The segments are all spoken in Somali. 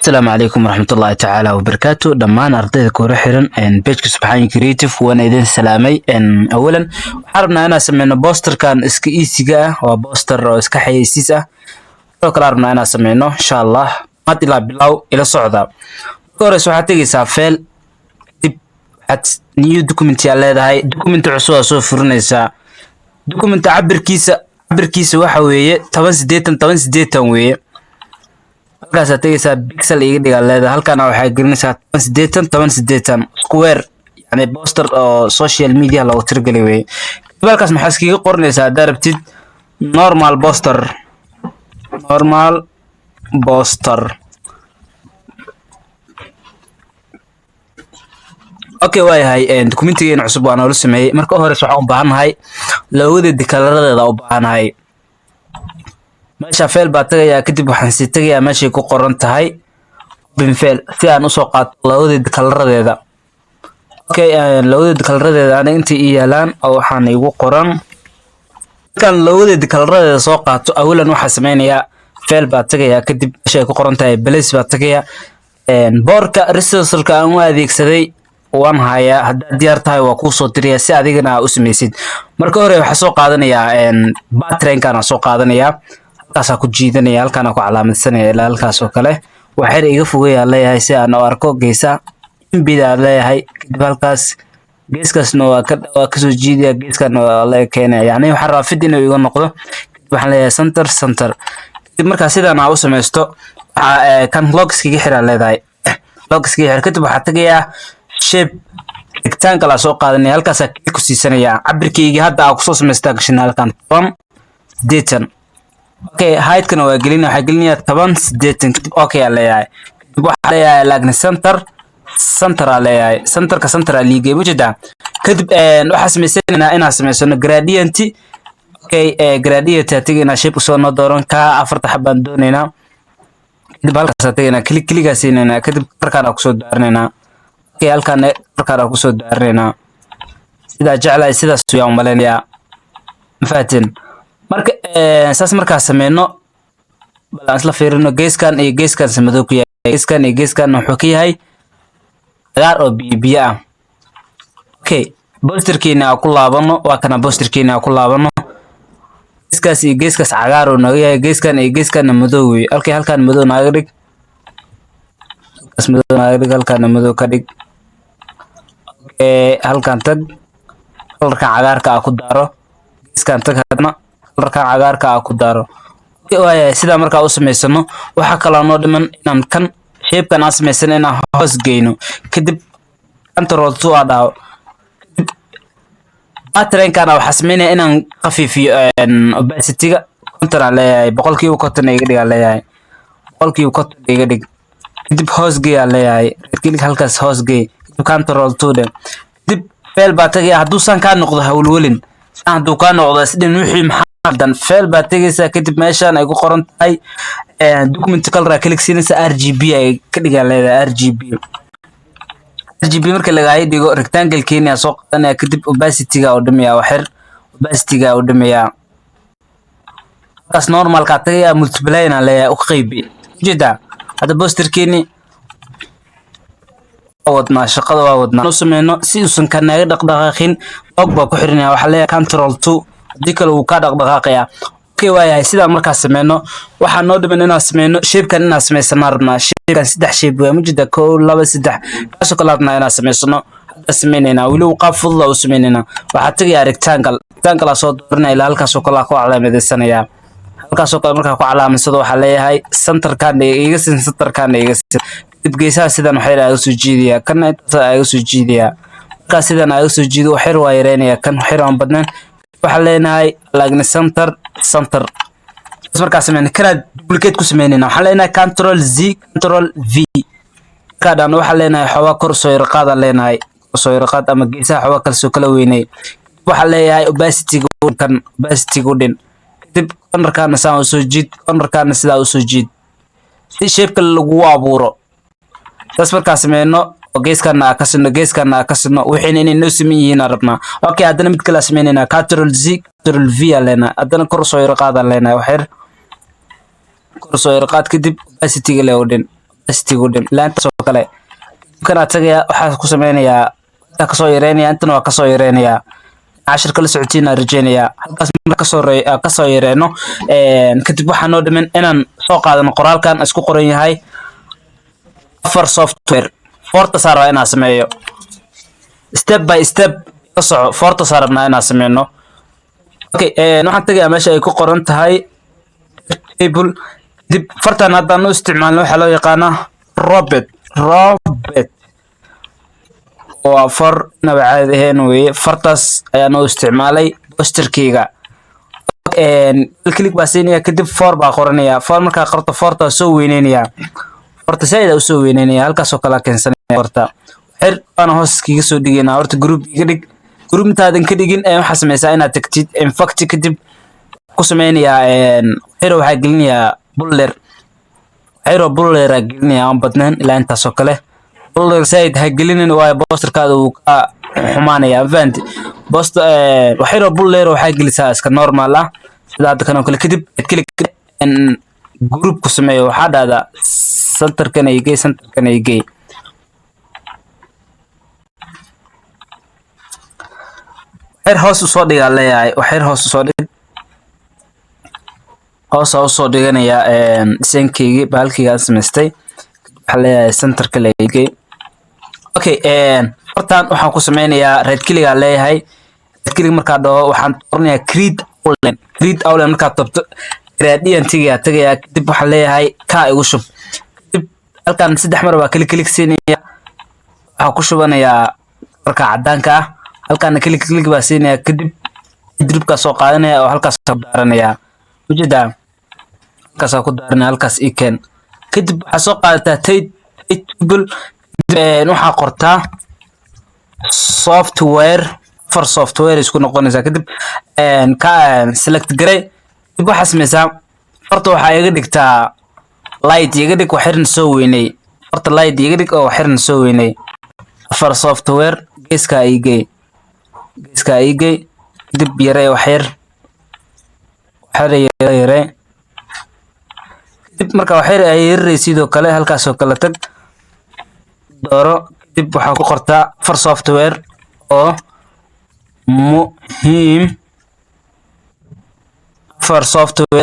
السلام عليكم ورحمة الله تعالى وبركاته. دمان أرضي كورة حرن إن بيجك سبحان كريتيف وأنا إذن سلامي إن أولا حربنا أنا سمعنا بوستر كان إسك إيسيجا وبوستر إسك حيسيسة وكرارنا أنا سمعنا إن شاء الله ما تلا بلاو إلى صعدة كورس وحتيجي سافل تب حت نيو دوكومنتي على هاي دوكومنت عصوا صفرنيسا دوكومنت عبر كيسة وحوية طبعا سديتن ويه halkaas aad tagaysaa pixel iga dhigaa leedahay halkaana waxay gelinaysaa 1080 square yani poster oo social media loogu tirgalay way halkaas maxaa iskaga qoranaysaa hadaa rabtid normal poster okay way hay documentigeena cusub waan oo sameeyay marka hore waxaan u baahanahay loogada dekaladeeda u baahanahay meesha fail baa tagayaa kadib waxaan si tagayaa meesha ku qoran tahay bin fail si aan u soo qaato lawada kalaradeeda okay lawada kalaradeeda aan inta iyaalaan oo waxaan igu qoran kan lawada kalaradeeda soo qaato awalan waxa sameeynaya fail baa tagayaa kadib meesha ku qoran tahay place baa tagayaa boorka resource-ka aan u adeegsaday waan hayaa hadaa diyaar tahay waa ku soo diriyaa si adigana u sameysid marka hore waxa soo qaadanayaa battery-kan soo qaadanayaa kaasa ku jiidanaya halkaan ku calaamadsanaya ilaa halkaas oo kale waxay iga fogeeyaan leeyahay si aan u arko geesa inbida leeyahay kadib halkaas geeskaasna waa ka soo jiidaya geeskan waa la keenay yani waxa raafid inuu iga noqdo waxaan leeyahay center kadib marka sidaan aan u sameysto kan logs kiga xiraa leedahay logs kiga xir kadib waxa tagayaa shape rectangle soo qaadanaya halkaas ku siisanaya cabirkayga hadda aan ku soo sameystaa gashin halkaan data okay height kana waa gelin waxa gelinayaa 1080 okay leeyahay waxa leeyahay lagna center leeyahay center liigay wajida kadib waxa sameysanaynaa inaan sameysano gradient okay gradient tigina shape soo noo dooran ka afarta xabaan doonaynaa kadib halkaas tigina kligaas inayna kadib markaan ku soo daarnaynaa okay halkaan markaan ku soo daarnaynaa sida jeclay sidaas uu u maleeyaa faatin marka saas marka sameeyno balance la fiirino geeskan iyo geeskan samadow ku yahay geeskan wuxuu ka yahay cagaar oo biyo ah okay posterkeena ku laabano waa kana posterkeena ku laabano geeskaas iyo geeskaas cagaar oo naga yahay geeskan iyo geeskan madow weey okay halkaan madow naga dhig halkaan madow ka dhig okay halkaan tag kalarka cagaarka ku daaro geeskan tag hadna marka cagaarka ku daaro way sida marka u sameysano waxa kala noo dhiman inaan kan shape-kan aan sameysano inaan hoos geeyno kadib control 2 aan dhaw battery-kan waxa sameynaa inaan qafiifiyo opacity-ga control leeyahay boqolkiiba konton iga dhiga leeyahay boqolkiiba konton iga dhig kadib hoos geeya leeyahay click halkaas hoos geey control 2 kadib fail baa tagay hadduu san ka noqdo hawlwelin hadduu ka noqdo sidin wixii dan fail baa tagaysaa kadib meeshaan ay ku qoran tahay document color click siinaysa RGB ay ka dhigaan leedahay RGB marka laga dhigo rectangle keena soo qaadanaya kadib opacity-ga oo dhimaya waxir opacity-ga oo dhimaya kaas normal ka tagaya multiply na leeyahay u qaybi jida hada poster keeni wadna shaqada waa wadna noo sameeyno si uusan ka naga dhaqdhaqaaqin og baa ku xirinaya waxa leeyahay control 2 dikal uu ka dhaqdhaqaaqaya okay way sida marka sameeyno waxa noo dhiman inaan sameeyno shape-kan inaan sameysano rabnaa shape-kan saddex shape waa mujida 1 2 3 kaasoo kala rabnaa inaan sameysano hadda sameeynayna wali uu qaab fudud u sameeynayna waxa tagayaa rectangle soo dooranaya ilaa halkaas oo kala ku calaamadeysanaya halkaas oo kala marka ku calaamadsado waxa leeyahay center-kan iga dib geesaha sidan waxay ay soo jiidiyaa kan inta ay soo jiidiyaa marka sidan ay soo jiido waxay yareynaya kan waxay aan badnaan waxa leenahay lagna center marka sameeyna kala duplicate ku sameeynayna waxa leenahay control Z control V kadan waxa leenahay xawa kor soo yarqaad leenahay soo yarqaad ama geesaha xawa kala soo kala weynay waxa leeyahay opacity gu dhin dib cornerkana saan soo jiid cornerkana sida u soo jiid si shape lagu abuuro taas marka sameeyno geeskana ka sino wixii inay noo sameeyeen rabnaa okay hadana mid kala sameeynaa control Z control V lena hadana kor soo yarqaad leenahay waxir kor soo yarqaad kadib opacity-ga leeyahay astigu dhim laanta soo kale kana tagaya waxa ku sameynaya ta ka soo yareynaya intana waa ka soo yareynaya cashirka la socotiina rajeynaya halkaas marka ka soo yareeno kadib waxa noo dhiman inaan soo qaadano qoraalkan isku qoran yahay afar software forta saara inaan sameeyo step by step ka soco forta saarna inaan sameeyno okay waxaan tagayaa meesha ay ku qoran tahay table dib fartan haddaan u isticmaalno waxa loo yaqaanaa robot waa far nabacaad ahayn weeye fartaas ayaan u isticmaalay posterkeyga click baa siinaya kadib for baa qoranaya for markaa qorto forta soo weyneynaya horta sayda u soo weyneynaya halkaas oo kala keensanaya horta xir ana hoos iskaga soo dhigayna horta group iga dhig group intaadan ka dhigin waxa sameysaa inaad tagtid infact kadib ku sameynaya xiro waxa gelinayaa buller gelinayaa aan badnaan ilaa intaas oo kale buller sayid ha gelinin waa posterkaada uu ka xumaanaya event xiro buller waxa gelisaa iska normal ah sida hadda kan oo kale kadib click group ku sameeyo waxa dhada centerkan ay gay xir hoos u soo dhigaa leeyahay xir hoos u soo dhig hoos u soo dhiganaya designkeygi baalkeyga samaystay waxa leeyahay centerka leeyahay okay hortaan waxaan ku sameynayaa right click aan leeyahay right click markaa dhaho waxaan dooranayaa create outline markaa tabto gradientiga tagaya kadib waxa leeyahay ka igu shub kadib halkan saddex mar baa click siinaya waxa ku shubanayaa marka cadaanka ah halkan click baa siinaya kadib dribka soo qaadanaya oo halkaas ka daaranaya wajida halkaas ku daaranaya halkaas icon kadib waxa soo qaadataa table waxa qortaa software isku noqonaysa kadib ka select garay dib waxa sameysaa farta waxa iga dhigtaa light iga dhig waxirna soo weynay farta light iga dhig oo waxirna soo weynay afar software geeska igay dib yare waxir dib marka waxir ay yaray sidoo kale halkaas oo kale tag dooro dib waxa ku qortaa afar software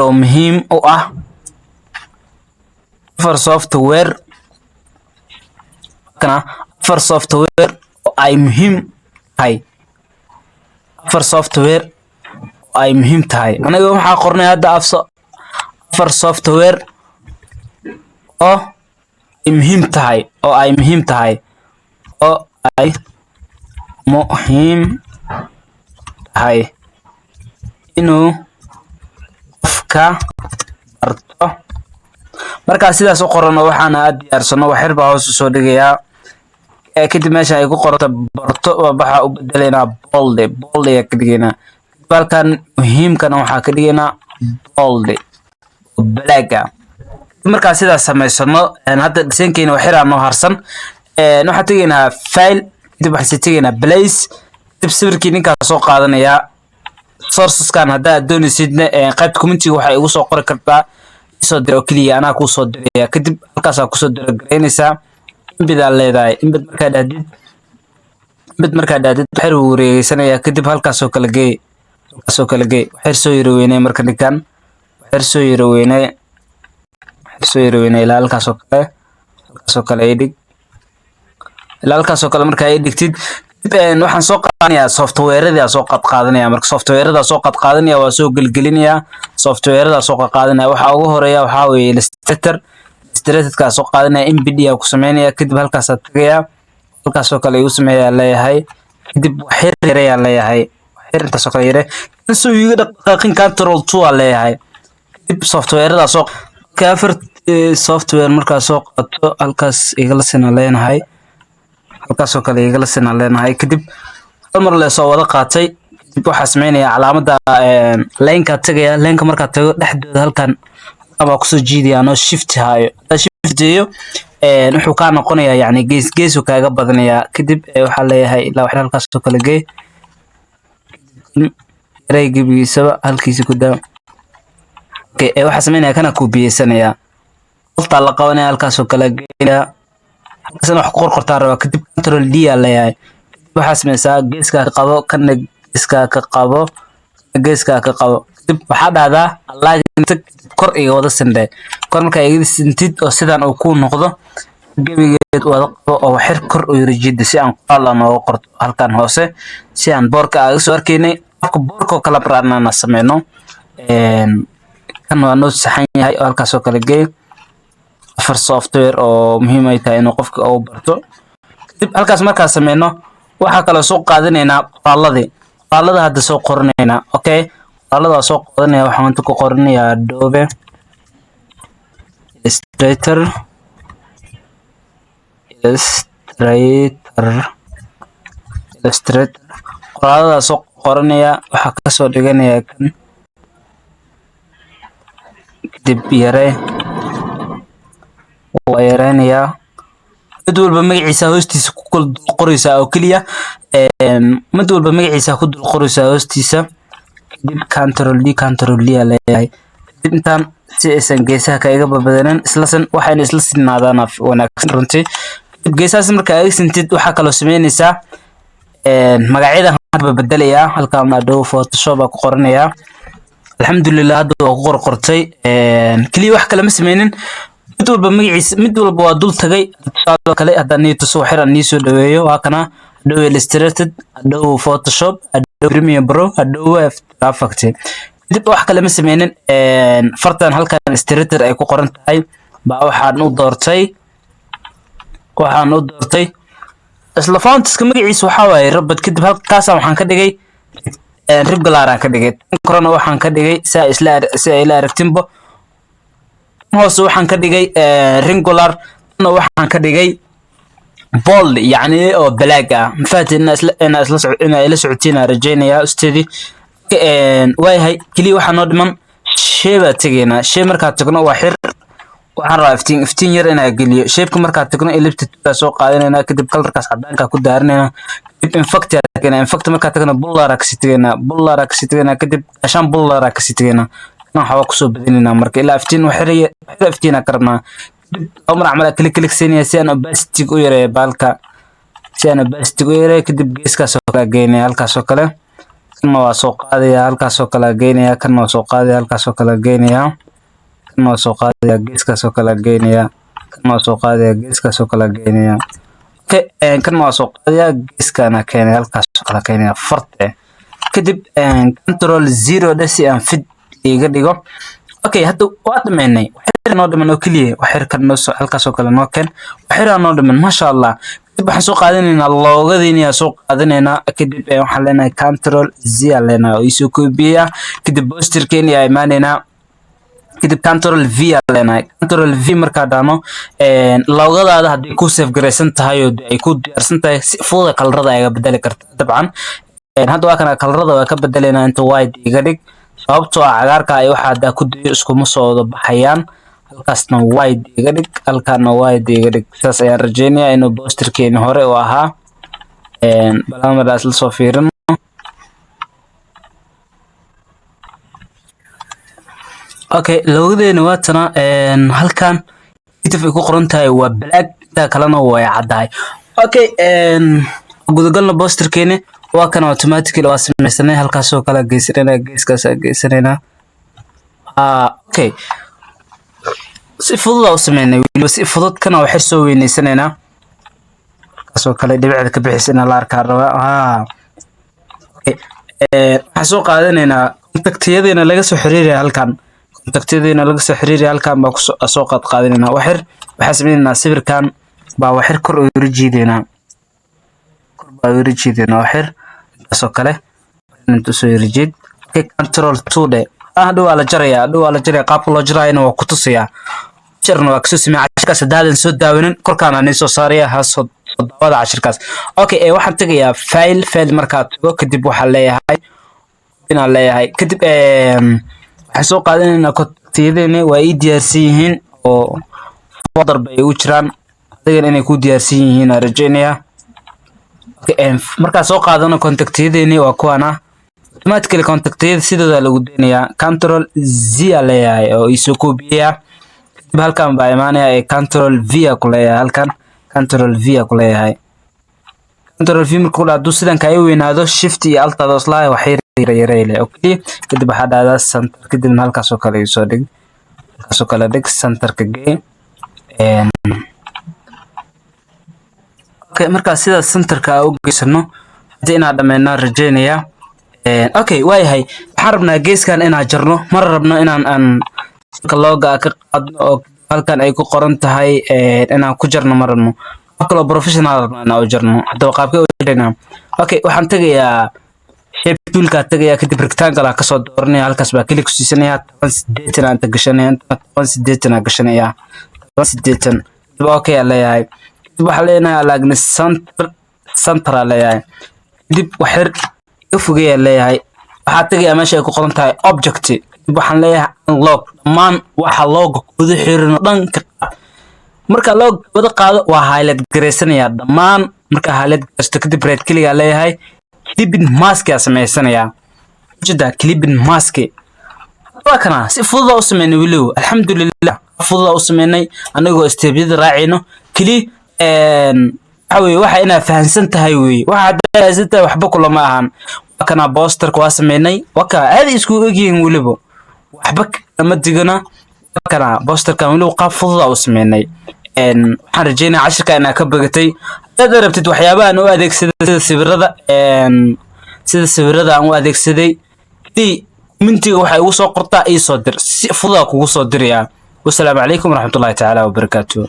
oo muhiim u ah afar software oo ay muhiim tahay aniga waxa qornay hadda afar software oo ay muhiim tahay inuu qofka barto marka sidaas u qorano waxaan aad diyaarsano waxir baa hoos soo dhigayaa kadib meesha ay ku qorto barto waxa u bedeleynaa bold ka dhigaynaa balkan muhiimkana waxa ka dhigaynaa bold black marka sidaas sameysano hadda designkeyna waxira noo harsan waxa tagaynaa file dib waxa tagaynaa place dib sawirkii ninka soo qaadanaya sourceskan hadda doonaysidna qaybta community waxa igu soo qori kartaa soo diro kaliya ana ku soo diraya kadib halkaas ku soo dirogareynaysaa embed leedahay embed markaa dhaadid waxir wareegaysanaya kadib halkaas oo kala geey waxir soo yiri weynay marka ninkan waxir soo yiri weynay ilaa halkaas oo kale ay dhig ilaa halkaas oo kale marka ay dhigtid waxaan soo qaadanayaa software-da soo qaadanaya marka software-da soo qaadanaya waa soo gelgelinaya software-da soo qaadanaya waxa ugu horeeya waxa weeye illustrator-ka soo qaadanaya NVIDIA ku sameynaya kadib halkaas aad tagaya halkaas oo kale uu sameeyaa leeyahay kadib waxir yareeyaa leeyahay waxir intaas oo kale yare soo yiga dhaqaaqin control 2 leeyahay kadib software-da soo kaafir software marka soo qaato halkaas igala sina leenahay halkaas oo kale igala sina leenahay kadib mar la soo wada qaatay dib waxa sameynaya calaamada leenka tagaya leenka marka tago dhexdooda halkan ama ku soo jiidaya no shift hayo wuxuu ka noqonayaa yani gees uu kaaga badanaya kadib waxa leeyahay ilaa wax halkaas oo kale geey raygiisaba halkiisa ku daa okay waxa sameynaya kana ku biyeysanaya qofta la qabanaya halkaas oo kala geynaya halkaasna wax ku qorqortaa rabaa kadib control D aa leeyahay kadib waxaa sameysaa geeska ka qabo kana geeska ka qabo geeska ka qabo kadib waxaa dhahdaa allaagta kor iga wada sindhe kor markaa iga sintid oo sidaan uu ku noqdo gebigeed wada qabo oo xir kor u yiri si aan qoraal nooga qorto halkan hoose si aan boorka aga soo arkaynay qofka boorka kala baraarnana sameyno kan waa noo saxan yahay oo halkaas oo kala geey afar software oo muhiim ay tahay inuu qofka uu barto kadib halkaas markaa sameyno waxa kale soo qaadanaynaa qoraalada hadda soo qoranaynaa okay qoraalada soo qaadanaya waxaan inta ku qoranayaa Adobe Illustrator qoraalada soo qoranaya waxa ka soo dhiganaya kan kadib waa yareynaya mid walba magaciisa hoostiisa ku kala qoraysaa oo kaliya mid walba magaciisa ku dul qoraysaa hoostiisa kadib control D leeyahay kadib intaan si aysan geesaha ka iga badbadan islasan waxayna isla sinaadaan wanaagsan runtii kadib geesahaas marka ay sintid waxa kale oo sameynaysaa magacyada hadba bedelaya halkaan Adobe Photoshop ku qoranaya alxamdulillah hadda waa ku qorqortay kaliya wax kale ma sameynin mid walba magaciisa mid walba waa dul tagay tusaale kale hadda niito soo xiran niisoo dhaweeyo waa kana Adobe Illustrator Adobe Photoshop Adobe Premiere Pro Adobe After Effects dib wax kale ma sameynin fartan halkan Illustrator ay ku qoran tahay baa waxaan u doortay isla fontska magaciisa waxa waaye rabad kadib halkaas waxaan ka dhigay regular aan ka dhigay korona waxaan ka dhigay saa ila aragtinbo hoos waxaan ka dhigay regular waxaan ka dhigay bold yani oo black ah mafaatina ila socotina rajaynaya ustadi waayahay kaliya waxaan noo dhiman sheeba tagayna sheeb markaa tagno waa xir waxaan rabaa iftiin yar inaan geliyo sheebka markaa tagno ellipse soo qaadanayna kadib colorkaas cadaanka ku daaranayna kadib infect markaa tagno bullar ka sitigayna kadib ashan bullar ka sitigayna waxaa ku soo badinayna marka ilaa iftiin iftiin ka rabnaa kadib amar camal klik siinaya si aan opacity u yareeyo baalka kadib geeskaas oo kala geynaya halkaas oo kale kan waa soo qaadaya halkaas oo kala geynaya kan waa soo qaadaya halkaas oo kala geynaya kan waa soo qaadaya geeskaas oo kala geynaya kan waa soo qaadaya geeskaas oo kala geynaya okay kan waa soo qaadaya geeskana keenaya halkaas oo kala keenaya farte kadib control 0 si aan fit iga dhigo okay hadda waa dhameynay waxir noo dhiman oo kaliya waxir kan noo soo halkaas oo kala noo keen waxir noo dhiman ma sha Allah kadib waxaan soo qaadanaynaa loogadiina soo qaadanaynaa kadib waxaan leenahay control Z leenahay oo isoo koobiya kadib posterkeena ay imaanayna kadib control V leenahay control V marka dhaano loogadaada hadii ku save gareysan tahay oo ay ku diyaarsan tahay si fudud kalarada ay bedeli kartaa dabcan hadda waa kana kalarada waa ka bedelayna inta white iga dhig sababtoo ah cagaarka ay waxa hadda ku diyo isku ma soo wada baxayaan halkaasna white iga dhig halkaana white iga dhig saas ayaan rajeynayaa inuu posterkeena hore u ahaa balamadaas la soo fiirino okay loogadeena waa tana halkan inta ku qoran tahay waa black inta kalena way cadahay okay gudagalna posterkeena waa kan automatically waa sameeysanay halkaas oo kala geysanayna geeskaas geysanayna okay si fudud oo sameeynay wili si fudud kana waxa soo weynaysanayna halkaas oo kala dhibicda ka bixisana la arkaa raba okay waxa soo qaadanayna kontaktiyadeena laga soo xiriiraya halkan baa ku soo qaadanayna waxa sameeynaa sawirkan baa waxir kor u rijiidayna waxir soo kale inta soo rijiid control 2 de dhow ala jaraya qaabka loo jarayna waa ku tusaya jarna waa kasoo sameeyay cashirkaas daadan soo daawanin korkaan aan soo saaraya haasoo dawada cashirkaas okay waxaan tagayaa file markaa tago kadib waxa leeyahay kadib waxa soo qaadanayna kontaktiyadeenna waa ii diyaarsan yihiin oo folder bay u jiraan adiga inay ku diyaarsan yihiin rajaynaya marka soo qaadano kontaktiyadeenna waa kuwana automatically kontaktiyada sidooda lagu deenaya control Z leeyahay oo isoo koobiya halkan baa imaanaya ee control v ku leeyahay halkan control v ku leeyahay control v markuu dhaado sidan ka ay weynaado shift iyo alt aad islaa wax yareeyay okay kadib waxa dhacdaa center kadib halkaas oo kale soo dhig halkaas oo kale dhig center ka gee okay marka sida center ka u geysano hadii inaad dhameynaa rajeynaya okay waayahay waxaan rabnaa geeskan inaan jarno mar rabno inaan looga ka qaadno oo halkan ay ku qoran tahay inaan ku jarno mar rabno kalo professional rabnaa oo jarno hadaba qaabkee u jarnaa okay waxaan tagayaa shape toolka tagayaa kadib rectangle ka soo dooranaya halkaas baa click ku siisanaya 18 aan gashanaya 18 aan gashanaya 18 okay leeyahay kadib waxa leenahay alaagna center leeyahay kadib waxir fogeeya leeyahay waxa tagayaa meesha ay ku qoran tahay object kadib waxaan leeyahay unlock dhammaan waxa looga kudu xirino dhanka marka loo wada qaado waa highlight gareysanaya dhammaan marka highlight gareysto kadib right click leeyahay clipping mask ya sameeysanaya jida clipping mask waa kana si fudud u sameeynay wiliw alxamdulillah fudud u sameeynay anagoo steebyada raacino kali waxa ina fahansan tahay waxa daasata waxba kula ma ahan kana poster ku sameeynay waka aad isku ogyihiin wilibo waxba ma digana kana poster kan wiliw qaab fudud u sameeynay waxaan rajeynayaa cashirka inaad ka bagatay hadaad rabtid waxyaabaha aan u adeegsaday sida sawirada aan u adeegsaday commentiga waxa ugu soo qortaa ii soo dir si fudud kugu soo diraya wassalaamu calaykum waraxmatullaahi tacaala wabarakaatuh